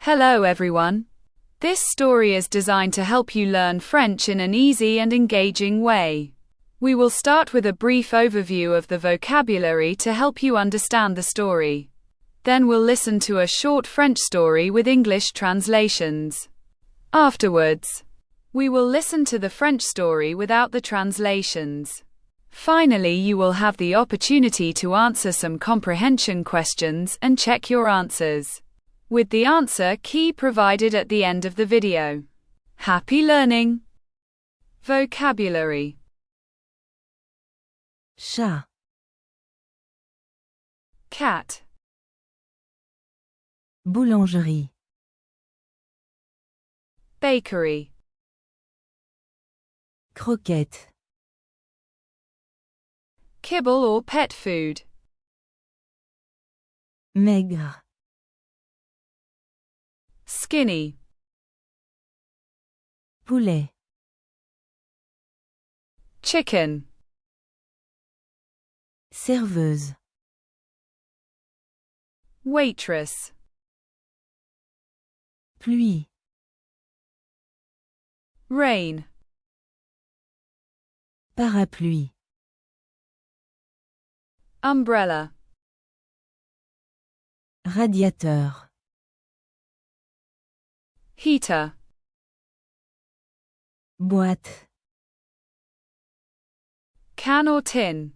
Hello everyone. This story is designed to help you learn French in an easy and engaging way. We will start with a brief overview of the vocabulary to help you understand the story. Then we'll listen to a short French story with English translations. Afterwards, we will listen to the French story without the translations. Finally, you will have the opportunity to answer some comprehension questions and check your answers with the answer key provided at the end of the video. Happy learning! Vocabulary: Chat, cat, boulangerie, bakery, croquette, kibble or pet food, maigre, skinny, poulet, chicken, serveuse, waitress, pluie, rain, parapluie, umbrella, radiateur, heater, boîte, can or tin.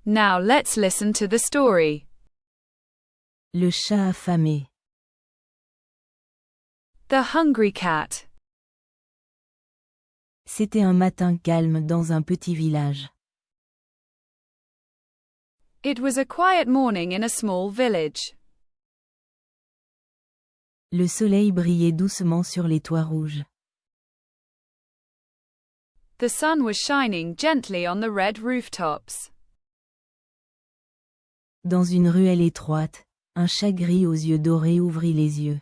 Now let's listen to the story. le chat affamé, The hungry cat. C'était un matin calme dans un petit village. It was a quiet morning in a small village. Le soleil brillait doucement sur les toits rouges. The sun was shining gently on the red rooftops. Dans une ruelle étroite, un chat gris aux yeux dorés ouvrit les yeux.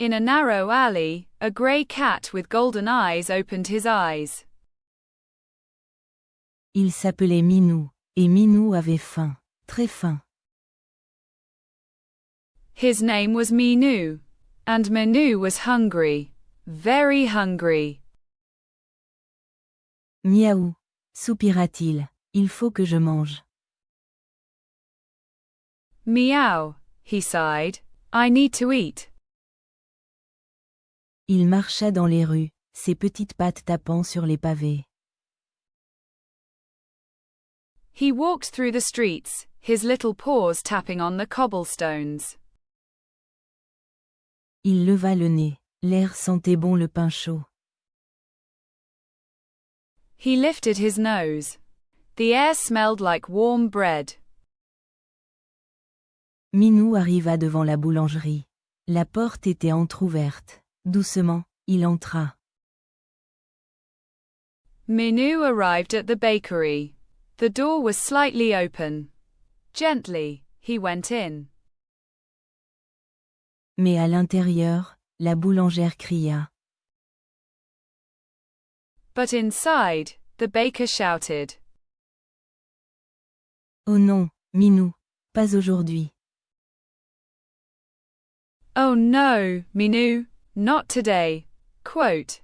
In a narrow alley, a grey cat with golden eyes opened his eyes. Il s'appelait Minou, et Minou avait faim, très faim. His name was Minou, and Minou was hungry, very hungry. Miaou, soupira-t-il, il faut que je mange. Meow, he sighed, I need to eat. Il marcha dans les rues, ses petites pattes tapant sur les pavés. He walked through the streets, his little paws tapping on the cobblestones. Il leva le nez, l'air sentait bon le pain chaud. He lifted his nose. The air smelled like warm bread. Minou arriva devant la boulangerie. La porte était entr'ouverte. Doucement, il entra. Minou arrived at the bakery. The door was slightly open. Gently, he went in. Mais à l'intérieur, la boulangère cria. But inside, the baker shouted. Oh non, Minou, pas aujourd'hui. Oh no, Minou, not today. Quote.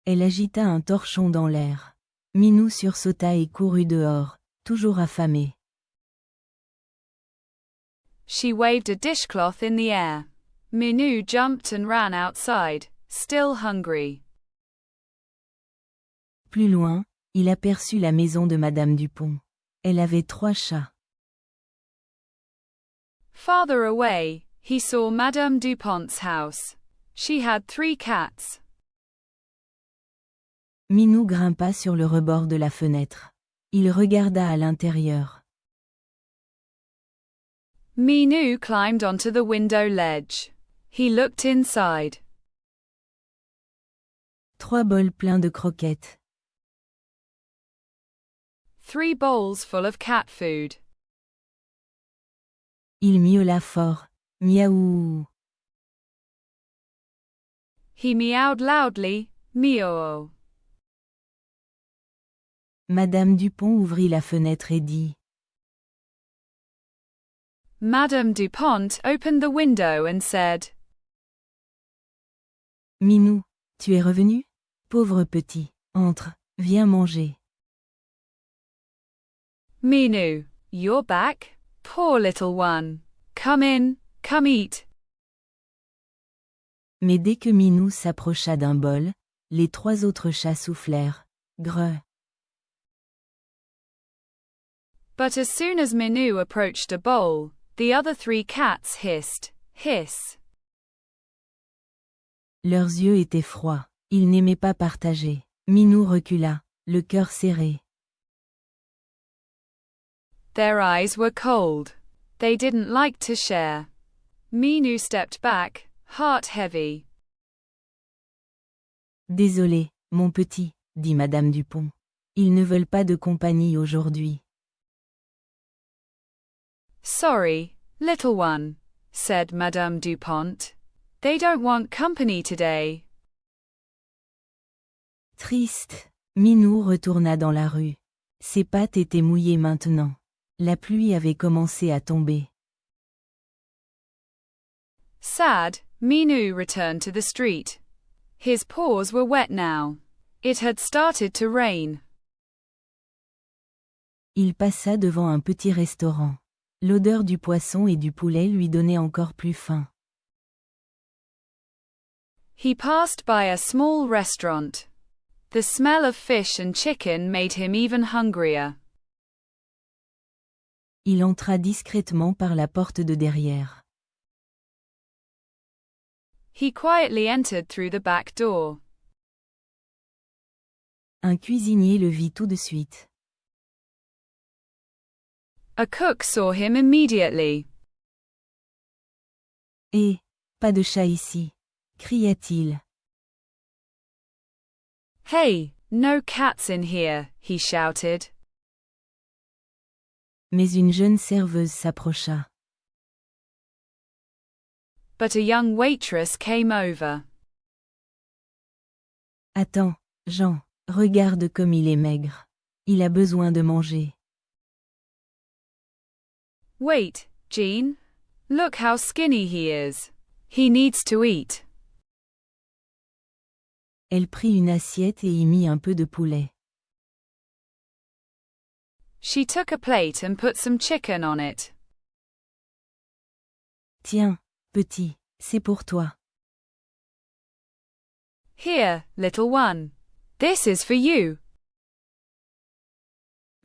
Elle agita un torchon dans l'air. Minou sursauta et courut dehors, toujours affamé. She waved a dishcloth in the air. Minou jumped and ran outside, still hungry. Plus loin, il aperçut la maison de Madame Dupont. Elle avait 3 chats. Farther away, he saw Madame Dupont's house. She had 3 cats. Minou grimpa sur le rebord de la fenêtre. Il regarda à l'intérieur. Minou climbed onto the window ledge. He looked inside. 3 bols pleins de croquettes. 3 bowls full of cat food. Il miaula fort. Miaou. He meowed loudly. Meow. Madame Dupont ouvrit la fenêtre et dit. Madame Dupont opened the window and said, Minou, tu es revenu? Pauvre petit, entre, viens manger. Minou, you're back? Poor little one. Come in, come eat. Mais dès que Minou s'approcha d'un bol, les 3 autres chats soufflèrent. Greu. But as soon as Minou approached a bowl, the other 3 cats hissed, hiss. Leurs yeux étaient froids. Ils n'aimaient pas partager. Minou recula, le cœur serré. Their eyes were cold. They didn't like to share. Minou stepped back, heart heavy. Désolé, mon petit, dit Madame Dupont. Ils ne veulent pas de compagnie aujourd'hui. Sorry, little one, said Madame Dupont. They don't want company today. Triste. Minou retourna dans la rue. Ses pattes étaient mouillées maintenant. La pluie avait commencé à tomber. Sad, Minou returned to the street. His paws were wet now. It had started to rain. Il passa devant un petit restaurant. L'odeur du poisson et du poulet lui donnait encore plus faim. He passed by a small restaurant. The smell of fish and chicken made him even hungrier. Il entra discrètement par la porte de derrière. He quietly entered through the back door. Un cuisinier le vit tout de suite. A cook saw him immediately. Eh, pas de chat ici, cria-t-il. Hey, no cats in here, he shouted. Mais une jeune serveuse s'approcha. But a young waitress came over. Attends, Jean, regarde comme il est maigre. Il a besoin de manger. Wait, Jean. Look how skinny he is. He needs to eat. Elle prit une assiette et y mit un peu de poulet. She took a plate and put some chicken on it. Tiens, petit, c'est pour toi. Here, little one. This is for you.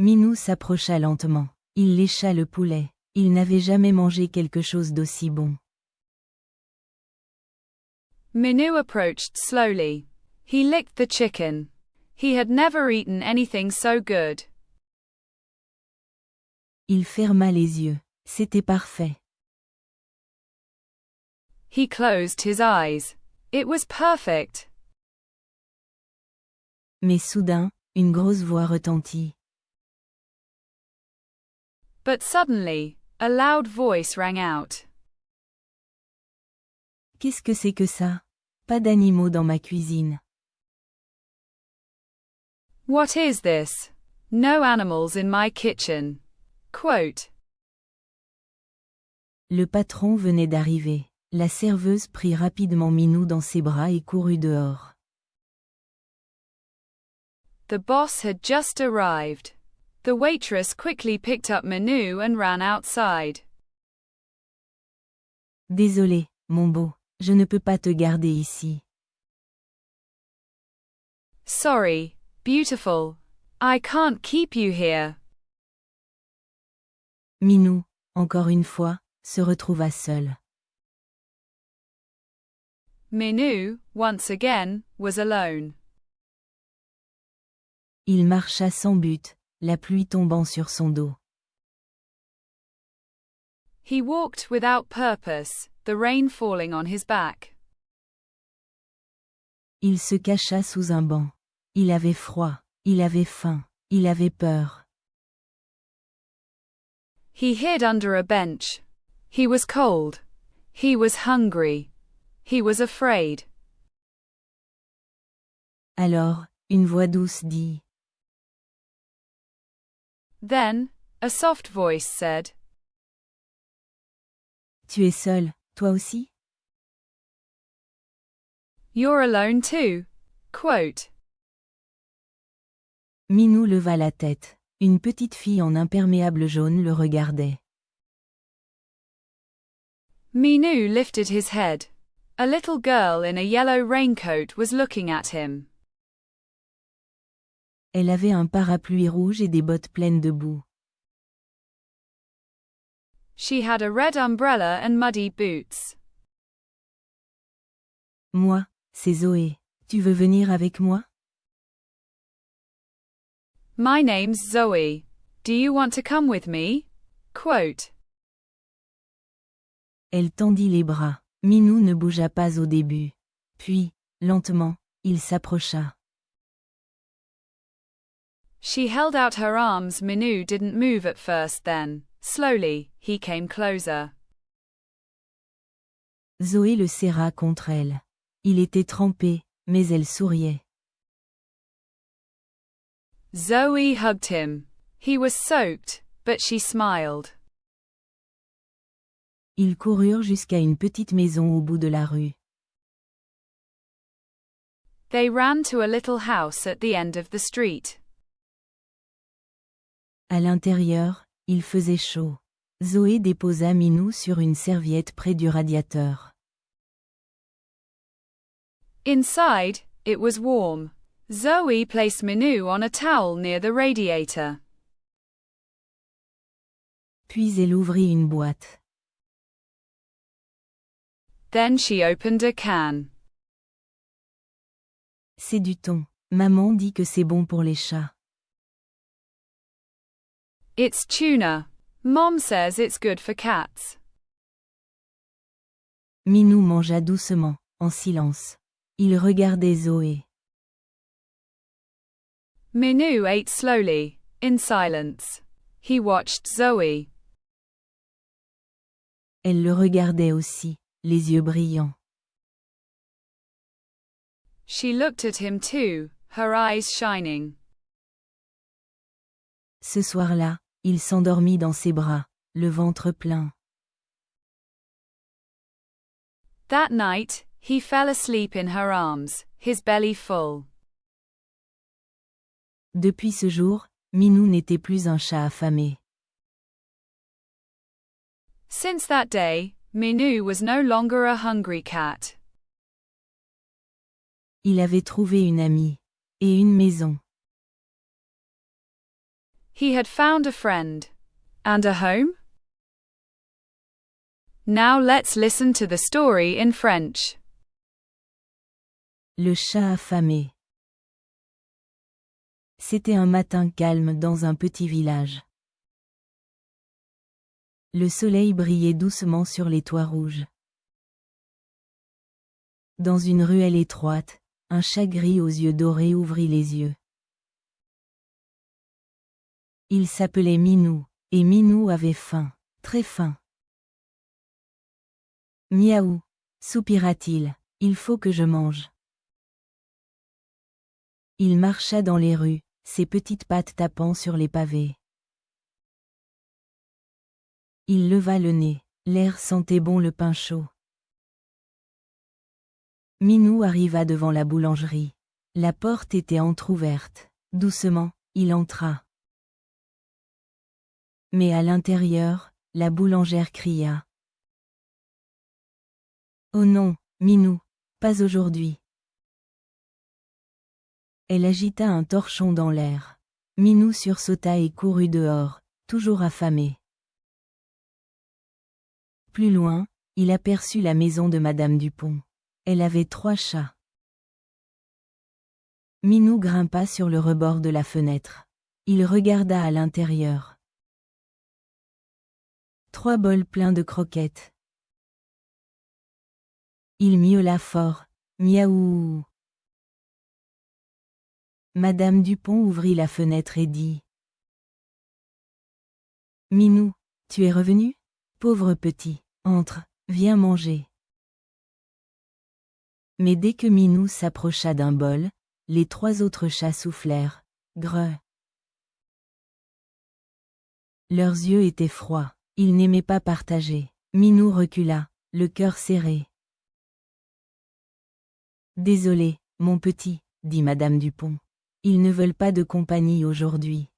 Minou s'approcha lentement. Il lécha le poulet. Il n'avait jamais mangé quelque chose d'aussi bon. Minou approached slowly. He licked the chicken. He had never eaten anything so good. Il ferma les yeux. C'était parfait. He closed his eyes. It was perfect. Mais soudain, une grosse voix retentit. But suddenly, a loud voice rang out. Qu'est-ce que c'est que ça? Pas d'animaux dans ma cuisine. What is this? No animals in my kitchen. Quote. Le patron venait d'arriver. La serveuse prit rapidement Minou dans ses bras et courut dehors. The boss had just arrived. The waitress quickly picked up Minou and ran outside. Désolé, mon beau, je ne peux pas te garder ici. Sorry, beautiful. I can't keep you here. Minou, encore une fois, se retrouva seul. Minou, once again, was alone. Il marcha sans but, la pluie tombant sur son dos. He walked without purpose, the rain falling on his back. Il se cacha sous un banc. Il avait froid, il avait faim, il avait peur. He hid under a bench. He was cold. He was hungry. He was afraid. Alors, une voix douce dit. Then, a soft voice said, Tu es seul, toi aussi? You're alone too. Quote. Minou leva la tête. Une petite fille en imperméable jaune le regardait. Minou lifted his head. A little girl in a yellow raincoat was looking at him. Elle avait un parapluie rouge et des bottes pleines de boue. She had a red umbrella and muddy boots. Moi, c'est Zoé. Tu veux venir avec moi? My name's Zoe. Do you want to come with me? Quote. Elle tendit les bras. Minou ne bougea pas au début. Puis, lentement, il s'approcha. She held out her arms. Minou didn't move at first, then, slowly, he came closer. Zoé le serra contre elle. Il était trempé, mais elle souriait. Zoe hugged him. He was soaked, but she smiled. Ils coururent jusqu'à une petite maison au bout de la rue. They ran to a little house at the end of the street. À l'intérieur, il faisait chaud. Zoé déposa Minou sur une serviette près du radiateur. Inside, it was warm. Zoe placed Minou on a towel near the radiator. Puis elle ouvrit une boîte. Then she opened a can. C'est du thon. Maman dit que c'est bon pour les chats. It's tuna. Mom says it's good for cats. Minou mangea doucement, en silence. Il regardait Zoé. Minou ate slowly, in silence. He watched Zoe. Elle le regardait aussi, les yeux brillants. She looked at him too, her eyes shining. Ce soir-là, il s'endormit dans ses bras, le ventre plein. That night, he fell asleep in her arms, his belly full. Depuis ce jour, Minou n'était plus un chat affamé. Since that day, Minou was no longer a hungry cat. Il avait trouvé une amie. Et une maison. He had found a friend. And a home? Now let's listen to the story in French. Le chat affamé. C'était un matin calme dans un petit village. Le soleil brillait doucement sur les toits rouges. Dans une ruelle étroite, un chat gris aux yeux dorés ouvrit les yeux. Il s'appelait Minou, et Minou avait faim, très faim. Miaou, soupira-t-il, il faut que je mange. Il marcha dans les rues, ses petites pattes tapant sur les pavés. Il leva le nez, l'air sentait bon le pain chaud. Minou arriva devant la boulangerie. La porte était entr'ouverte. Doucement, il entra. Mais à l'intérieur, la boulangère cria. « Oh non, Minou, pas aujourd'hui !» Elle agita un torchon dans l'air. Minou sursauta et courut dehors, toujours affamé. Plus loin, il aperçut la maison de Madame Dupont. Elle avait 3 chats. Minou grimpa sur le rebord de la fenêtre. Il regarda à l'intérieur. 3 bols pleins de croquettes. Il miaula fort. Miaou. Madame Dupont ouvrit la fenêtre et dit. Minou, tu es revenu? Pauvre petit, entre, viens manger. Mais dès que Minou s'approcha d'un bol, les 3 autres chats soufflèrent. Greu. Leurs yeux étaient froids, ils n'aimaient pas partager. Minou recula, le cœur serré. Désolé, mon petit, dit Madame Dupont. Ils ne veulent pas de compagnie aujourd'hui.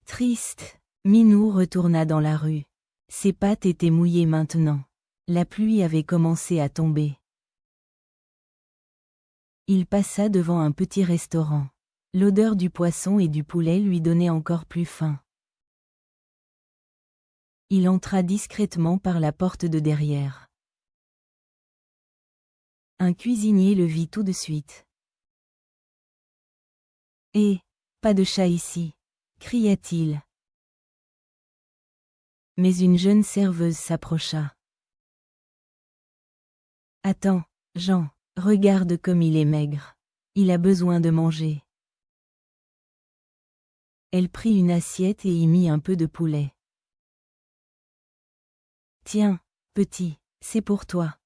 Triste, Minou retourna dans la rue. Ses pattes étaient mouillées maintenant. La pluie avait commencé à tomber. Il passa devant un petit restaurant. L'odeur du poisson et du poulet lui donnait encore plus faim. Il entra discrètement par la porte de derrière. Un cuisinier le vit tout de suite. « Eh, pas de chat ici !» cria-t-il. Mais une jeune serveuse s'approcha. « Attends, Jean, regarde comme il est maigre. Il a besoin de manger. » Elle prit une assiette et y mit un peu de poulet. « Tiens, petit, c'est pour toi. »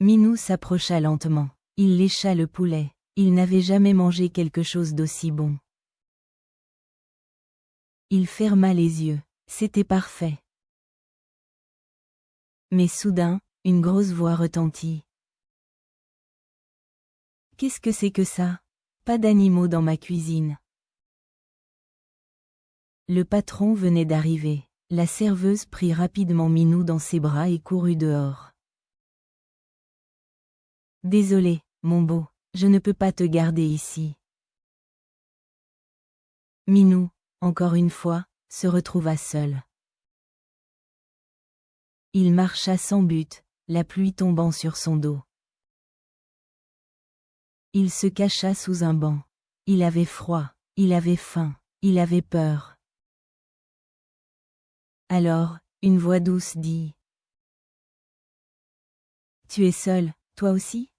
Minou s'approcha lentement. Il lécha le poulet. Il n'avait jamais mangé quelque chose d'aussi bon. Il ferma les yeux. C'était parfait. Mais soudain, une grosse voix retentit. « Qu'est-ce que c'est que ça ? Pas d'animaux dans ma cuisine. » Le patron venait d'arriver. La serveuse prit rapidement Minou dans ses bras et courut dehors. « Désolé, mon beau, je ne peux pas te garder ici. » Minou, encore une fois, se retrouva seul. Il marcha sans but, la pluie tombant sur son dos. Il se cacha sous un banc. Il avait froid, il avait faim, il avait peur. Alors, une voix douce dit : « Tu es seul, toi aussi ? »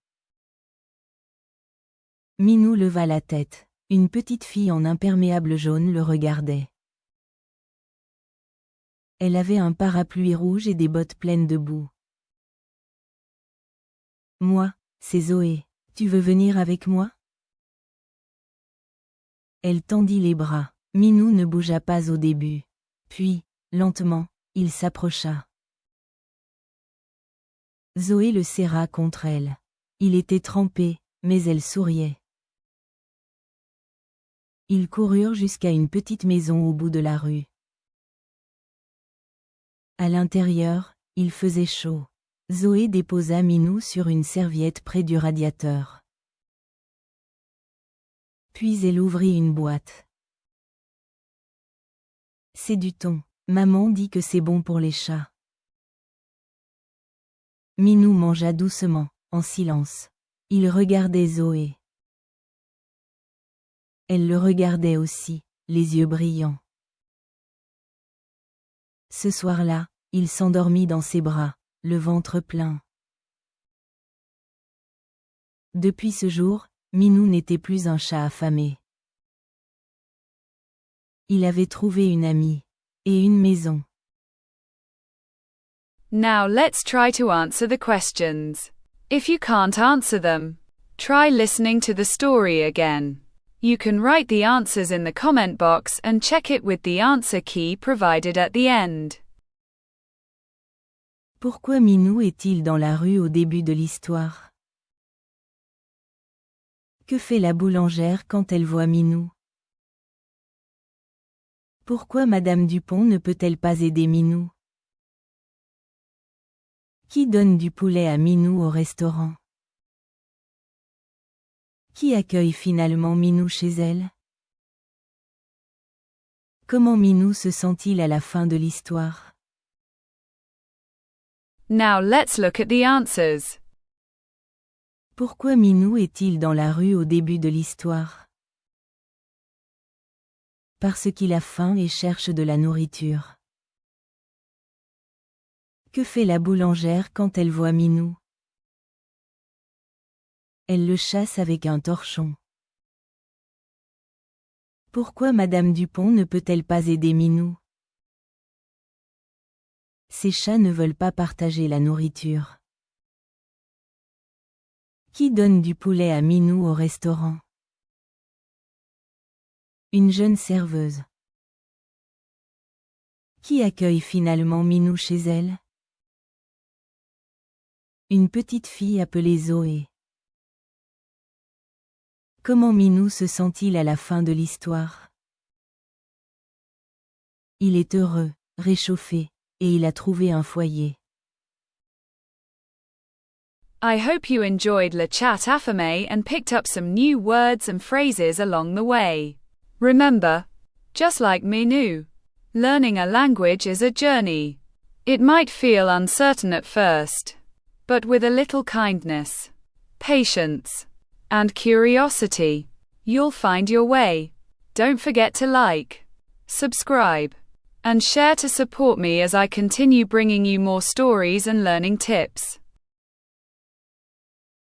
Minou leva la tête. Une petite fille en imperméable jaune le regardait. Elle avait un parapluie rouge et des bottes pleines de boue. « Moi, c'est Zoé. Tu veux venir avec moi ? » Elle tendit les bras. Minou ne bougea pas au début. Puis, lentement, il s'approcha. Zoé le serra contre elle. Il était trempé, mais elle souriait. Ils coururent jusqu'à une petite maison au bout de la rue. À l'intérieur, il faisait chaud. Zoé déposa Minou sur une serviette près du radiateur. Puis elle ouvrit une boîte. « C'est du thon. Maman dit que c'est bon pour les chats. » Minou mangea doucement, en silence. Il regardait Zoé. Elle le regardait aussi, les yeux brillants. Ce soir-là, il s'endormit dans ses bras, le ventre plein. Depuis ce jour, Minou n'était plus un chat affamé. Il avait trouvé une amie. Et une maison. Now let's try to answer the questions. If you can't answer them, try listening to the story again. You can write the answers in the comment box and check it with the answer key provided at the end. Pourquoi Minou est-il dans la rue au début de l'histoire ? Que fait la boulangère quand elle voit Minou ? Pourquoi Madame Dupont ne peut-elle pas aider Minou ? Qui donne du poulet à Minou au restaurant ? Qui accueille finalement Minou chez elle ? Comment Minou se sent-il à la fin de l'histoire ? Now let's look at the answers. Pourquoi Minou est-il dans la rue au début de l'histoire ? Parce qu'il a faim et cherche de la nourriture. Que fait la boulangère quand elle voit Minou ? Elle le chasse avec un torchon. Pourquoi Madame Dupont ne peut-elle pas aider Minou ? Ces chats ne veulent pas partager la nourriture. Qui donne du poulet à Minou au restaurant ? Une jeune serveuse. Qui accueille finalement Minou chez elle? Une petite fille appelée Zoé. Comment Minou se sent-il à la fin de l'histoire? Il est heureux, réchauffé, et il a trouvé un foyer. I hope you enjoyed Le Chat Affirmé and picked up some new words and phrases along the way. Remember, just like Minou, learning a language is a journey. It might feel uncertain at first, but with a little kindness, patience, and curiosity, you'll find your way. Don't forget to like, subscribe, and share to support me as I continue bringing you more stories and learning tips.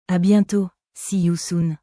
À bientôt, see you soon.